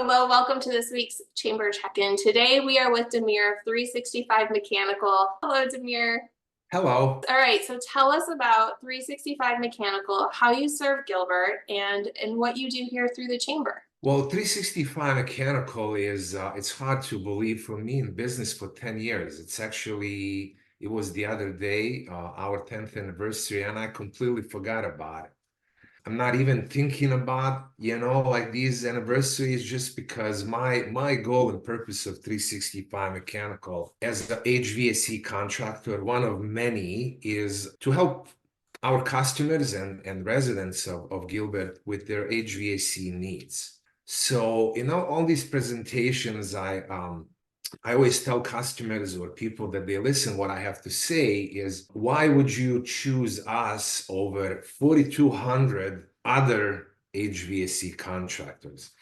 Hello, welcome to this week's Chamber Check-In. Today we are with Damir of 365 Mechanical. Hello, Damir. Hello. All right, so tell us about 365 Mechanical, how you serve Gilbert, and what you do here through the Chamber. Well, 365 Mechanical is, it's hard to believe for me in business for 10 years. It was the other day, our 10th anniversary, and I completely forgot about it. I'm not even thinking about, like these anniversaries just because my goal and purpose of 365 Mechanical as an HVAC contractor, one of many, is to help our customers and residents of Gilbert with their HVAC needs. So, all these presentations, I always tell customers or people that they listen, what I have to say is, why would you choose us over 4,200 other HVAC contractors?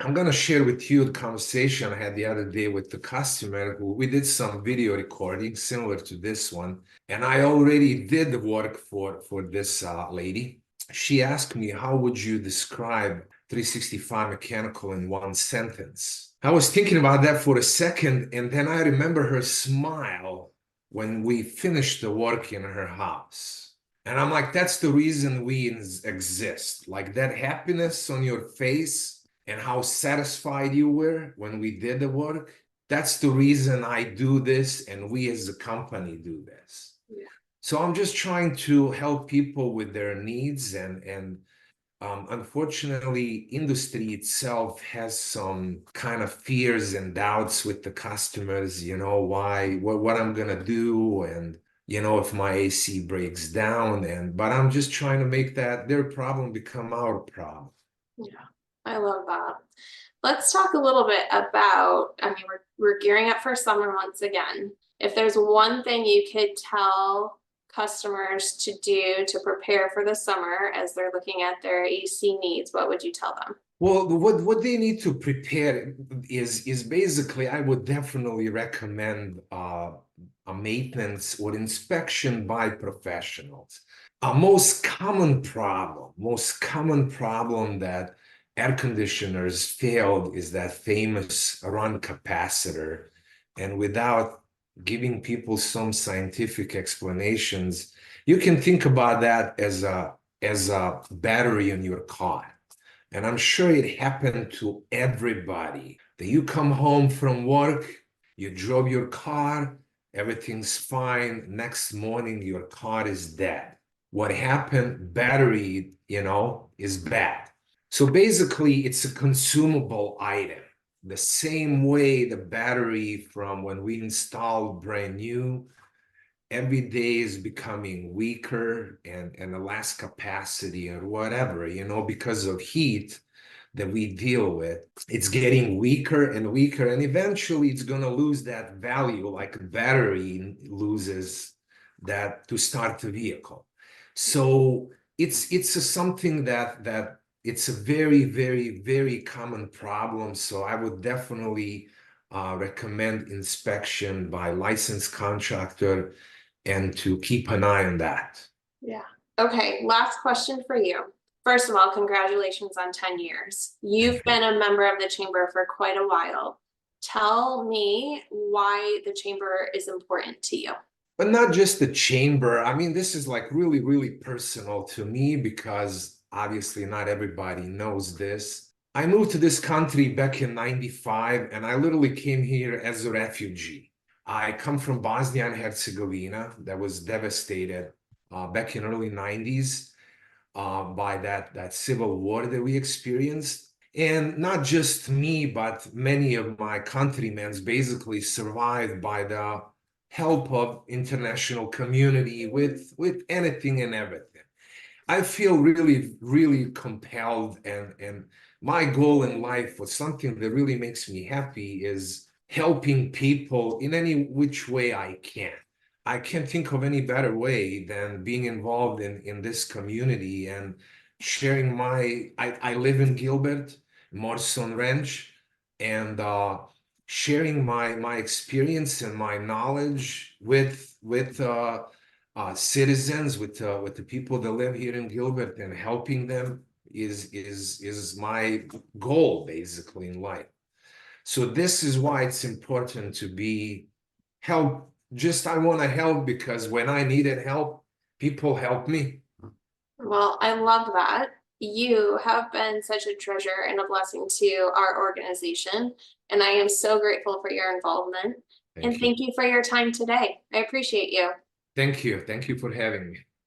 I'm going to share with you the conversation I had the other day with the customer who we did some video recording similar to this one. And I already did the work for this lady. She asked me, how would you describe 365 Mechanical in one sentence? I was thinking about that for a second, and then I remember her smile when we finished the work in her house. And I'm like, that's the reason we exist. Like that happiness on your face and how satisfied you were when we did the work. That's the reason I do this, and we as a company do this. So I'm just trying to help people with their needs, and unfortunately, industry itself has some kind of fears and doubts with the customers, what I'm gonna do, and if my AC breaks down, but I'm just trying to make that their problem become our problem. Yeah, I love that. Let's talk a little bit about, we're gearing up for summer once again. If there's one thing you could tell customers to do to prepare for the summer as they're looking at their AC needs, what would you tell them? Well, what they need to prepare is basically, I would definitely recommend a maintenance or inspection by professionals. A most common problem that air conditioners failed is that famous run capacitor. And without giving people some scientific explanations, you can think about that as a battery in your car. And I'm sure it happened to everybody that you come home from work, you drove your car, everything's fine. Next morning, your car is dead. What happened? Battery, is bad. So basically, it's a consumable item. The same way the battery from when we installed brand new every day is becoming weaker and the less capacity or whatever, because of heat that we deal with. It's getting weaker and weaker, and eventually it's going to lose that value like a battery loses that to start the vehicle. So something that it's a very, very, very common problem. So I would definitely recommend inspection by licensed contractor and to keep an eye on that. Yeah. Okay, last question for you. First of all, congratulations on 10 years. You've been a member of the chamber for quite a while. Tell me why the chamber is important to you. But not just the chamber. I mean, this is like really, really personal to me because obviously not everybody knows this. I moved to this country back in 95, and I literally came here as a refugee. I come from Bosnia and Herzegovina that was devastated back in early 90s by that civil war that we experienced. And not just me, but many of my countrymen basically survived by the help of international community with anything and everything. I feel really, really compelled, and my goal in life, or something that really makes me happy, is helping people in any which way I can. I can't think of any better way than being involved in this community and sharing I live in Gilbert, Morrison Ranch, and sharing my experience and my knowledge with citizens, with the people that live here in Gilbert, and helping them is my goal basically in life. So this is why it's important to be help. Just I want to help because when I needed help, people help me. Well, I love that. You have been such a treasure and a blessing to our organization, and I am so grateful for your involvement. And Thank you. thank you for your time today. I appreciate you. Thank you. Thank you for having me.